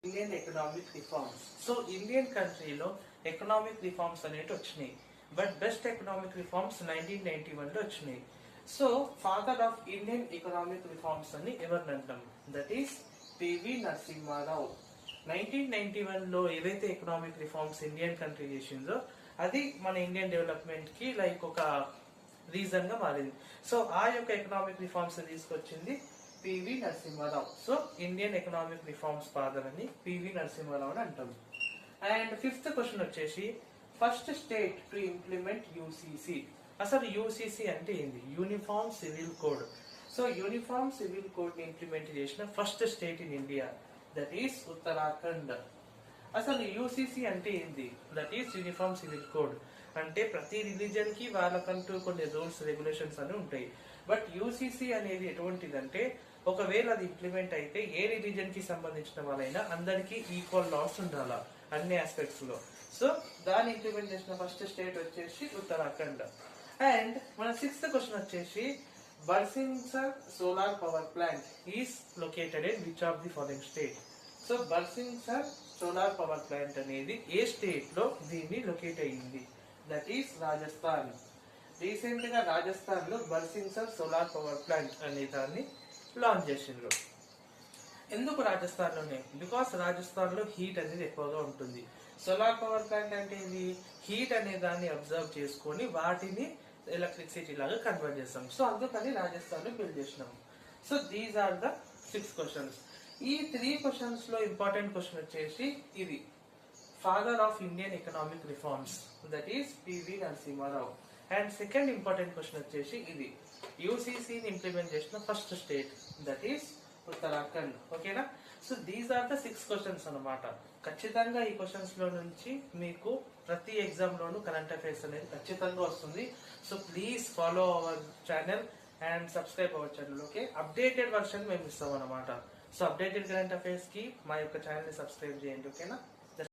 Indian economic reforms. So Indian కంట్రీలో economic reforms అనేవి వచ్చినాయి. బట్ బెస్ట్ ఎకనామిక్ రిఫార్మ్స్ 1991 లో వచ్చినాయి. So father of Indian economic reforms అని ఎవరిని అంటాం? That is P V Narasimha Rao. 1991 లో ఏవైతే ఎకనామిక్ రిఫార్మ్స్ ఇండియన్ కంట్రీ చేసిందో అది మన ఇండియన్ డెవలప్మెంట్ కి లైక్ ఒక రీజన్ గా మారింది. సో ఆ యొక్క ఎకనామిక్ రిఫార్మ్స్ తీసుకొచ్చింది PV Narasimha Rao. So Indian economic reforms father అని పివి నరసింహారావు అని అంటాం. అండ్ ఫిఫ్త్ క్వశ్చన్ వచ్చేసి first state to implement UCC. అసలు యూసిసి అంటే ఏంది? Uniform civil code. So uniform civil code ని ఇంప్లిమెంట్ చేసిన first state in India, that is Uttarakhand. అసలు యూసిసి అంటే ఏంది? That is uniform civil code. అంటే ప్రతి రిలీజన్ కి వాళ్ళకంటూ కొన్ని రూల్స్ రెగ్యులేషన్స్ అని ఉంటాయి. బట్ యూసిసి అనేది ఎటువంటిదంటే ఒకవేళ అది ఇంప్లిమెంట్ అయితే ఏ రిలీజన్ కి సంబంధించిన వాళ్ళైనా అందరికీ ఈక్వల్ లాస్ ఉండాలా అన్ని ఆస్పెక్ట్స్ లో. సో దాన్ని ఇంప్లిమెంట్ చేసిన ఫస్ట్ స్టేట్ వచ్చేసి ఉత్తరాఖండ్. అండ్ మన సిక్స్త్ క్వశ్చన్ వచ్చేసి Barsingsar solar power plant is located in which of the following state? So Barsingsar solar power plant అనేది ఏ స్టేట్ లో దీన్ని లొకేట్ అయ్యింది? That is Rajasthan. రీసెంట్ గా రాజస్థాన్ లో బర్సింగ్సర్ సోలార్ పవర్ ప్లాంట్ అనే దాన్ని లాంచ్ చేసిండ్రు. ఎందుకు రాజస్థాన్ లోనే? బికాస్ రాజస్థాన్ లో హీట్ అనేది ఎక్కువగా ఉంటుంది. సోలార్ పవర్ ప్లాంట్ అంటే ఏంది? హీట్ అనే దాన్ని అబ్జర్వ్ చేసుకొని వాటిని ఎలక్ట్రిసిటీ లాగా కన్వర్ట్ చేస్తాం. సో అందుకని రాజస్థాన్ లో బిల్డ్ చేసినాం. So these are the 6 questions. ఈ 3 క్వశ్చన్స్ లో ఇంపార్టెంట్ క్వశ్చన్ వచ్చేసి ఇది father of Indian economic reforms, that is P V Narasimha Rao. And second important question వచ్చేసి ఇది యూసిసిని ఇంప్లిమెంట్ చేసిన first state, that is Uttarakhand. ఓకేనా? So these are the 6 questions అనమాట. ఖచ్చితంగా ఈ క్వశ్చన్స్ లో నుంచి మీకు ప్రతి ఎగ్జామ్ లోను కరెంట్ అఫైర్స్ అనేది ఖచ్చితంగా వస్తుంది. So please follow our channel and subscribe our channel. Okay, updated version మేము ఇస్తాం అనమాట. సో అప్డేటెడ్ కరెంట్ అఫైర్స్ కి మా యొక్క ఛానల్ ని సబ్స్క్రైబ్ చేయండి. ఓకేనా?